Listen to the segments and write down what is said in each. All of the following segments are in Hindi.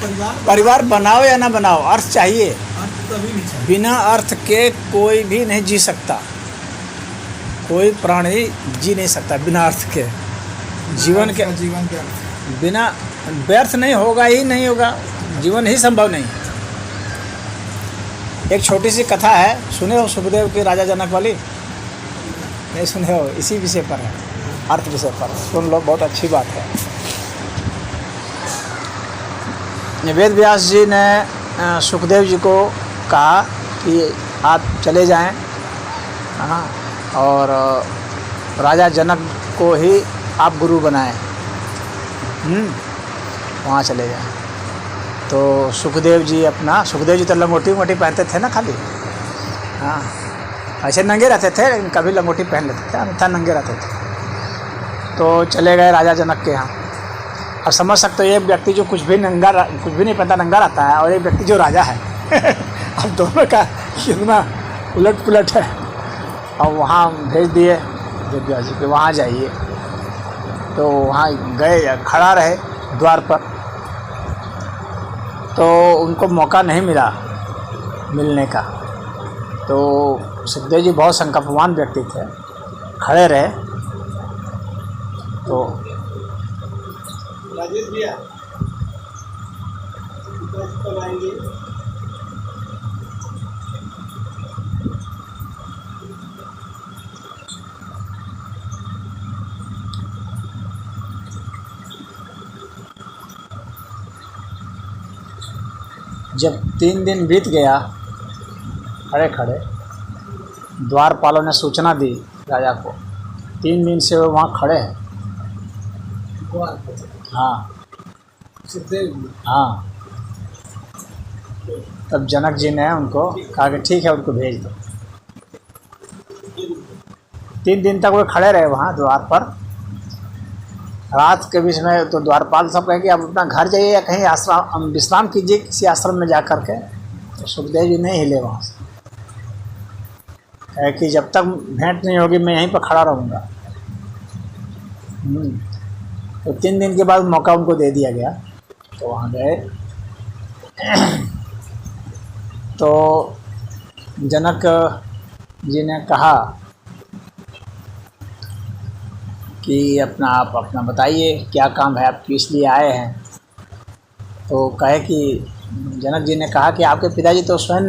परिवार बनाओ या ना बनाओ, अर्थ चाहिए। अर्थ कभी नहीं चाहिए। बिना अर्थ के कोई भी नहीं जी सकता, कोई प्राणी जी नहीं सकता बिना अर्थ के। जीवन के जीवन के अर्थ बिना व्यर्थ नहीं होगा ही नहीं होगा, जीवन ही संभव नहीं। एक छोटी सी कथा है, सुने हो सुखदेव की राजा जनक वाली? नहीं सुने हो? इसी विषय पर है, अर्थ विषय पर, सुन लो, बहुत अच्छी बात है। वेद व्यास जी ने सुखदेव जी को कहा कि आप चले जाएं, हाँ, और राजा जनक को ही आप गुरु बनाएं, वहाँ चले जाएं। तो सुखदेव जी तो लंगोटी वंगोटी पहनते थे ना खाली, हाँ, ऐसे नंगे रहते थे, लेकिन कभी लंगोटी पहन लेते थे, अन्यथा नंगे रहते तो चले गए राजा जनक के यहाँ। अब समझ सकते हो, एक व्यक्ति जो कुछ भी नहीं पहनता नंगा रहता है, और एक व्यक्ति जो राजा है अब दोनों का कितना उलट पुलट है। और वहाँ भेज दिए वेद व्यास जी के, वहाँ जाइए। तो वहाँ गए, खड़ा रहे द्वार पर, तो उनको मौका नहीं मिला मिलने का। तो सुखदेव जी बहुत संकल्पवान व्यक्ति थे, खड़े रहे। तो राजेश भैया कब आएंगे? जब 3 दिन बीत गया खड़े खड़े, द्वारपालों ने सूचना दी राजा को, 3 दिन से वो वहाँ खड़े हैं। हाँ, हाँ। तब जनक जी ने उनको कहा कि ठीक है, उनको भेज दो। 3 दिन तक वो खड़े रहे वहाँ द्वार पर। रात के बीच में तो द्वारपाल सब कहे कि आप अपना घर जाइए या कहीं आश्रम विश्राम कीजिए, किसी आश्रम में जा कर के। तो सुखदेव जी नहीं हिले वहाँ से, कहे कि जब तक भेंट नहीं होगी मैं यहीं पर खड़ा रहूँगा। तो 3 दिन के बाद मौका उनको दे दिया गया, तो वहाँ गए। तो जनक जी ने कहा कि आप अपना बताइए, क्या काम है, आप किस लिए आए हैं? तो कहे कि जनक जी ने कहा कि आपके पिताजी तो स्वयं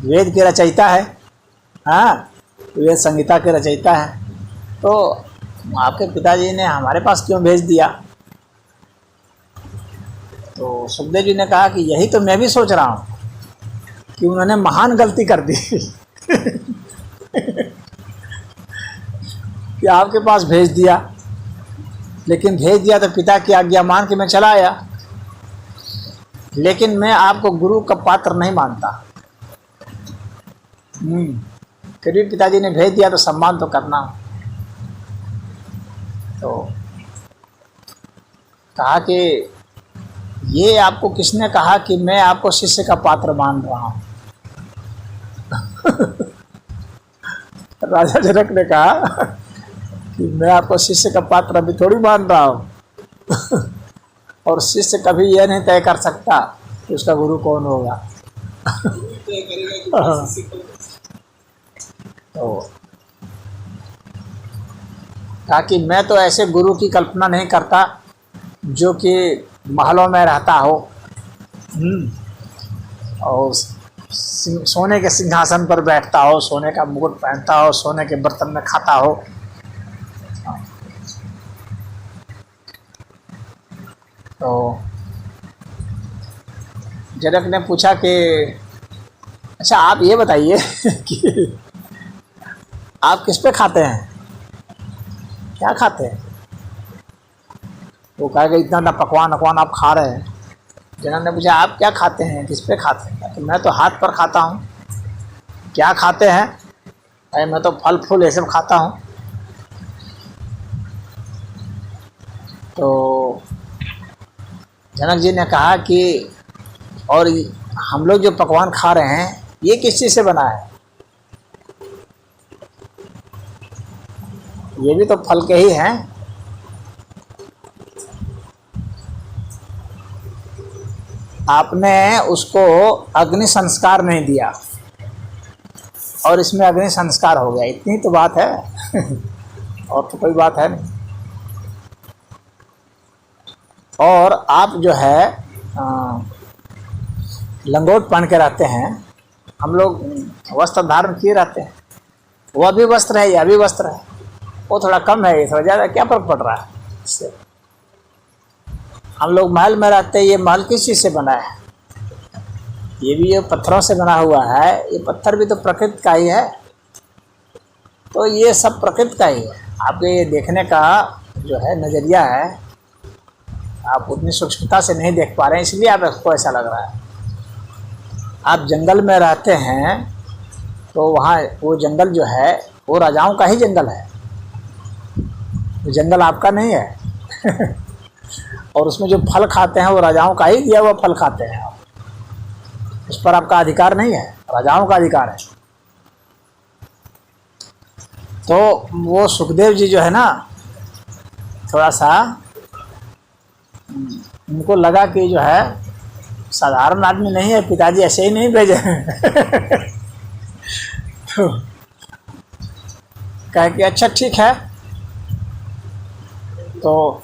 वेद के रचयिता है, हाँ, वेद संहिता के रचयिता है, तो आपके पिताजी ने हमारे पास क्यों भेज दिया? तो सुखदेव जी ने कहा कि यही तो मैं भी सोच रहा हूँ कि उन्होंने महान गलती कर दी कि आपके पास भेज दिया, लेकिन भेज दिया तो पिता की आज्ञा मान के मैं चला आया, लेकिन मैं आपको गुरु का पात्र नहीं मानता। फिर भी पिताजी ने भेज दिया तो सम्मान तो करना। तो कहा कि ये आपको किसने कहा कि मैं आपको शिष्य का पात्र मान रहा हूँ? राजा जनक ने कहा कि मैं आपको शिष्य का पात्र अभी थोड़ी मान रहा हूँ और शिष्य कभी यह नहीं तय कर सकता कि उसका गुरु कौन होगा। तो कहा कि मैं तो ऐसे गुरु की कल्पना नहीं करता जो कि महलों में रहता हो और सोने के सिंहासन पर बैठता हो, सोने का मुकुट पहनता हो, सोने के बर्तन में खाता हो। तो जनक ने पूछा कि अच्छा आप ये बताइए कि आप किस पे खाते हैं, क्या खाते हैं? वो कहा कि इतना पकवान आप खा रहे हैं। जनक ने पूछा आप क्या खाते हैं, किस पे खाते हैं? तो मैं तो हाथ पर खाता हूँ। क्या खाते हैं? अरे मैं तो फल फूल ये सब खाता हूँ। तो जनक जी ने कहा कि और हम लोग जो पकवान खा रहे हैं ये किस चीज़ से बना है? ये भी तो फल के ही हैं। आपने उसको अग्नि संस्कार नहीं दिया और इसमें अग्नि संस्कार हो गया, इतनी तो बात है। और तो कोई बात है नहीं। और आप जो है लंगोट पहन के रहते हैं, हम लोग वस्त्र धारण किए रहते हैं, वह भी वस्त्र है, यह भी वस्त्र है, वो थोड़ा कम है, ये थोड़ा ज़्यादा, क्या फर्क पड़ रहा है इससे। हम लोग महल में रहते हैं, ये महल किस चीज़ से बना है? ये भी ये पत्थरों से बना हुआ है, ये पत्थर भी तो प्रकृति का ही है, तो ये सब प्रकृति का ही है। आपके ये देखने का जो है नज़रिया है, आप उतनी सूक्ष्मता से नहीं देख पा रहे हैं, इसलिए आपको ऐसा लग रहा है। आप जंगल में रहते हैं तो वहाँ वो जंगल जो है वो राजाओं का ही जंगल है, वो जंगल आपका नहीं है। और उसमें जो फल खाते हैं वो राजाओं का ही दिया हुआ फल खाते हैं, उस पर आपका अधिकार नहीं है, राजाओं का अधिकार है। तो वो सुखदेव जी जो है ना, थोड़ा सा उनको लगा कि जो है साधारण आदमी नहीं है, पिताजी ऐसे ही नहीं भेजे। तो कहे कि अच्छा ठीक है, तो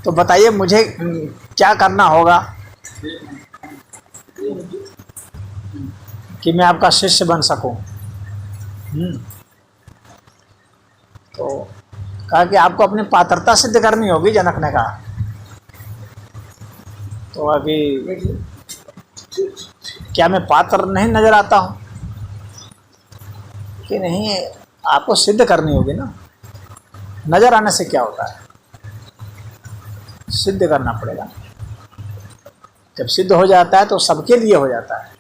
बताइए मुझे क्या करना होगा कि मैं आपका शिष्य बन सकूं। तो कहा कि आपको अपनी पात्रता सिद्ध करनी होगी, जनक ने कहा। तो अभी क्या मैं पात्र नहीं नजर आता हूँ कि नहीं? आपको सिद्ध करनी होगी ना, नजर आने से क्या होता है, सिद्ध करना पड़ेगा। जब सिद्ध हो जाता है तो सबके लिए हो जाता है,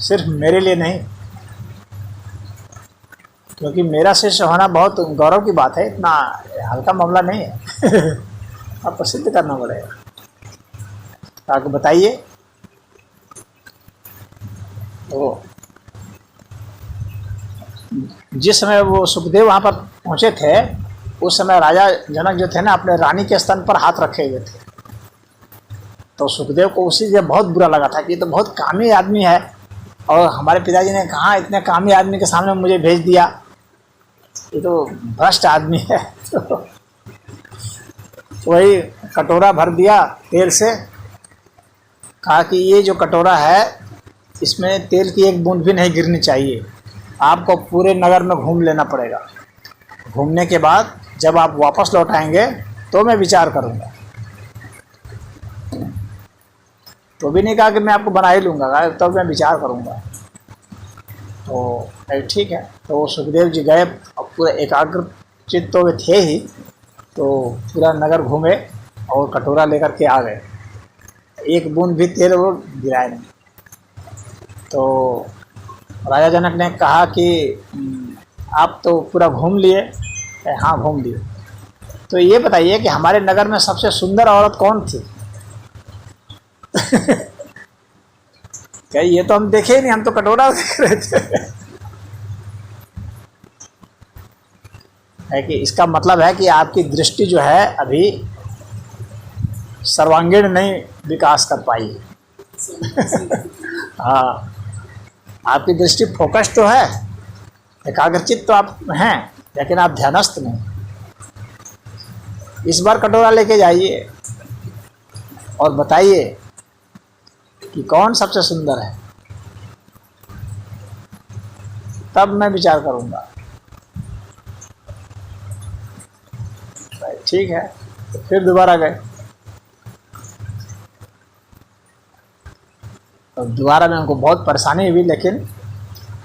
सिर्फ मेरे लिए नहीं, क्योंकि मेरा शिष्य होना बहुत गौरव की बात है, इतना हल्का मामला नहीं है। आपको सिद्ध करना पड़ेगा। आपको बताइए। तो जिस समय वो सुखदेव वहाँ पर पहुँचे थे, उस समय राजा जनक जो थे ना, अपने रानी के स्तन पर हाथ रखे हुए थे। तो सुखदेव को उसी से बहुत बुरा लगा था कि ये तो बहुत कामी आदमी है, और हमारे पिताजी ने कहा इतने कामी आदमी के सामने मुझे भेज दिया, ये तो भ्रष्ट आदमी है। तो वही कटोरा भर दिया तेल से, कहा कि ये जो कटोरा है इसमें तेल की एक बूंद भी नहीं गिरनी चाहिए, आपको पूरे नगर में घूम लेना पड़ेगा। घूमने के बाद जब आप वापस लौट आएंगे तो मैं विचार करूँगा। तो भी नहीं कहा कि मैं आपको बना ही लूँगा, तब मैं विचार करूँगा। तो ठीक है। तो सुखदेव जी गए, और पूरा एकाग्र चित्त तो वे थे ही, तो पूरा नगर घूमे और कटोरा लेकर के आ गए, एक बूंद भी तेल वो गिराए नहीं। तो राजा जनक ने कहा कि आप तो पूरा घूम लिए? हाँ घूम लिए। तो ये बताइए कि हमारे नगर में सबसे सुंदर औरत कौन थी? क्या ये तो हम देखे ही नहीं, हम तो कटोरा देख रहे थे। है कि इसका मतलब है कि आपकी दृष्टि जो है अभी सर्वांगीण नहीं विकास कर पाई। हाँ, आपकी दृष्टि फोकस तो है, एकाग्रचित तो आप हैं, लेकिन आप ध्यानस्थ नहीं। इस बार कटोरा लेके जाइए और बताइए कि कौन सबसे सुंदर है, तब मैं विचार करूंगा। ठीक है। तो फिर दोबारा गए, तो दोबारा में उनको बहुत परेशानी हुई, लेकिन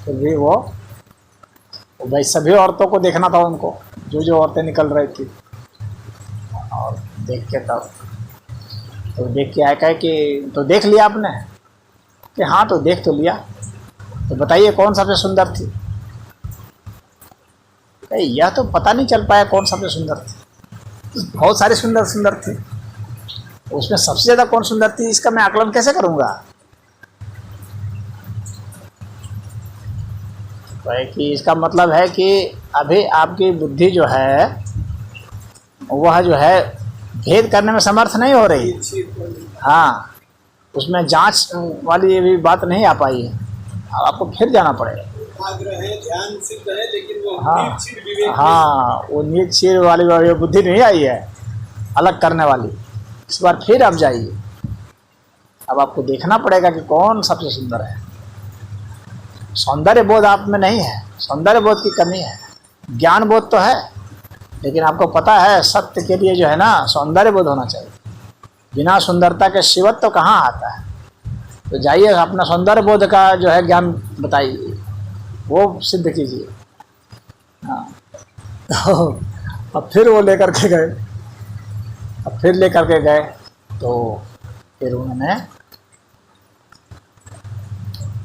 फिर भी वो भाई सभी औरतों को देखना था उनको, जो औरतें निकल रही थी, और देख के तब तो देख के आया कहे कि तो देख लिया आपने? कि हाँ तो देख तो लिया, तो बताइए कौन सबसे सुंदर थी? कहे यह तो पता नहीं चल पाया कौन सबसे सुंदर थी, बहुत सारी सुंदर सुंदर थी, उसमें सबसे ज़्यादा कौन सुंदर थी इसका मैं आकलन कैसे करूँगा? कि इसका मतलब है कि अभी आपकी बुद्धि जो है वह जो है भेद करने में समर्थ नहीं हो रही। हाँ, उसमें जांच वाली ये भी बात नहीं आ पाई है। अब आपको फिर जाना पड़ेगा। आग्रह है, ध्यान सिद्ध है, लेकिन वो हाँ नीच विवेक हाँ, वो नीच चीर वाली बुद्धि नहीं आई है अलग करने वाली। इस बार फिर आप जाइए। अब आपको देखना पड़ेगा कि कौन सबसे सुंदर है। सौंदर्य बोध आप में नहीं है, सौंदर्य बोध की कमी है। ज्ञान बोध तो है, लेकिन आपको पता है सत्य के लिए जो है ना सौंदर्य बोध होना चाहिए। बिना सुंदरता के शिवत्व तो कहाँ आता है। तो जाइए अपना सौंदर्य बोध का जो है ज्ञान बताइए, वो सिद्ध कीजिए। हाँ, तो अब फिर वो लेकर के गए। अब फिर लेकर के गए तो फिर उन्होंने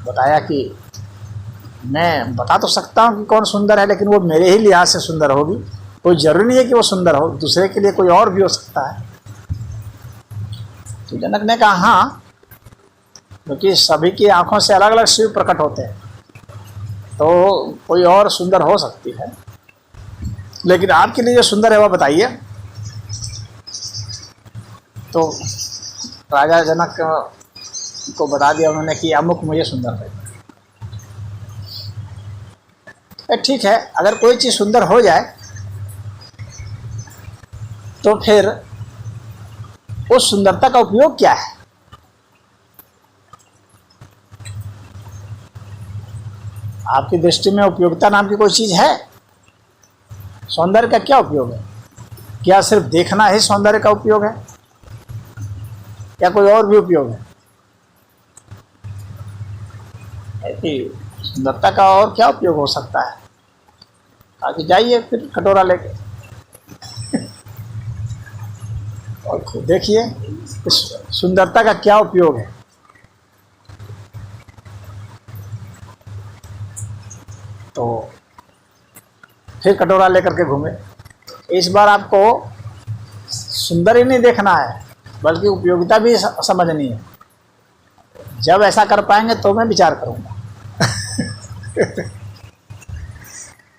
बताया कि मैं बता तो सकता हूँ कि कौन सुंदर है, लेकिन वो मेरे ही लिहाज से सुंदर होगी। कोई जरूरी नहीं है कि वो सुंदर हो, दूसरे के लिए कोई और भी हो सकता है। तो जनक ने कहा हाँ, क्योंकि सभी की आंखों से अलग अलग शिव प्रकट होते हैं, तो कोई और सुंदर हो सकती है, लेकिन आपके लिए जो सुंदर है वह बताइए। तो राजा जनक को बता दिया उन्होंने कि अमुक मुझे सुंदर है। ठीक है, अगर कोई चीज़ सुंदर हो जाए तो फिर उस सुंदरता का उपयोग क्या है? आपकी दृष्टि में उपयोगिता नाम की कोई चीज़ है? सौंदर्य का क्या उपयोग है? क्या सिर्फ देखना ही सौंदर्य का उपयोग है, या कोई और भी उपयोग है? सुंदरता का और क्या उपयोग हो सकता है? आगे जाइए फिर कटोरा लेके और खुद देखिए इस सुंदरता का क्या उपयोग है। तो फिर कटोरा लेकर के घूमे। इस बार आपको सुंदर ही नहीं देखना है, बल्कि उपयोगिता भी समझनी है। जब ऐसा कर पाएंगे तो मैं विचार करूंगा।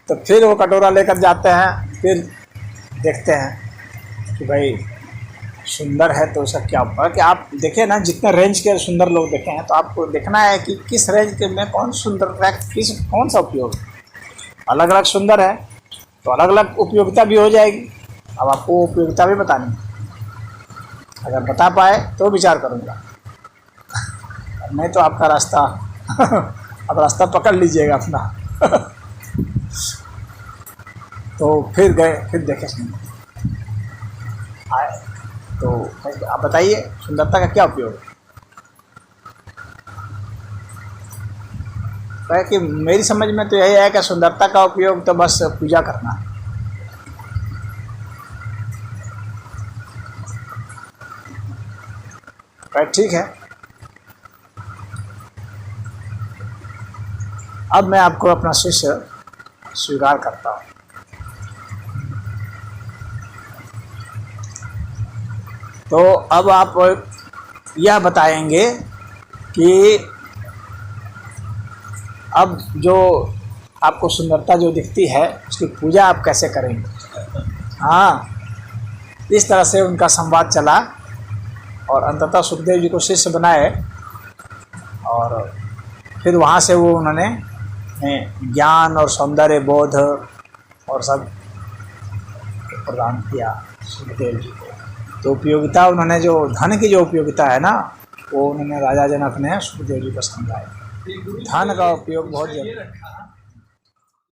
तो फिर वो कटोरा लेकर जाते हैं, फिर देखते हैं कि भाई सुंदर है तो उसका क्या उपयोग। कि आप देखें ना, जितने रेंज के सुंदर लोग देखे हैं, तो आपको देखना है कि किस रेंज के में कौन सुंदर है, कौन सा उपयोग। अलग अलग सुंदर है तो अलग अलग उपयोगिता भी हो जाएगी। अब आपको उपयोगिता भी बतानी है। अगर बता पाए तो विचार करूँगा, नहीं तो आपका रास्ता अब रास्ता पकड़ लीजिएगा अपना। तो फिर गए, फिर देखे सुंदर आए। तो आप बताइए सुंदरता का क्या उपयोग है? कहे कि मेरी समझ में तो यही है कि सुंदरता का उपयोग तो बस पूजा करना है। कहे ठीक है, अब मैं आपको अपना शिष्य स्वीकार करता हूँ। तो अब आप यह बताएंगे कि अब जो आपको सुंदरता जो दिखती है उसकी पूजा आप कैसे करेंगे। हाँ, इस तरह से उनका संवाद चला और अंततः सुखदेव जी को शिष्य बनाए। और फिर वहाँ से वो उन्होंने ज्ञान और सौंदर्य बोध और सब प्रदान किया सुखदेव जी को। तो उपयोगिता उन्होंने जो धन की जो उपयोगिता है ना, वो उन्होंने राजा जनक ने सुखदेव जी को समझाया। धन का उपयोग बहुत जरूरी है।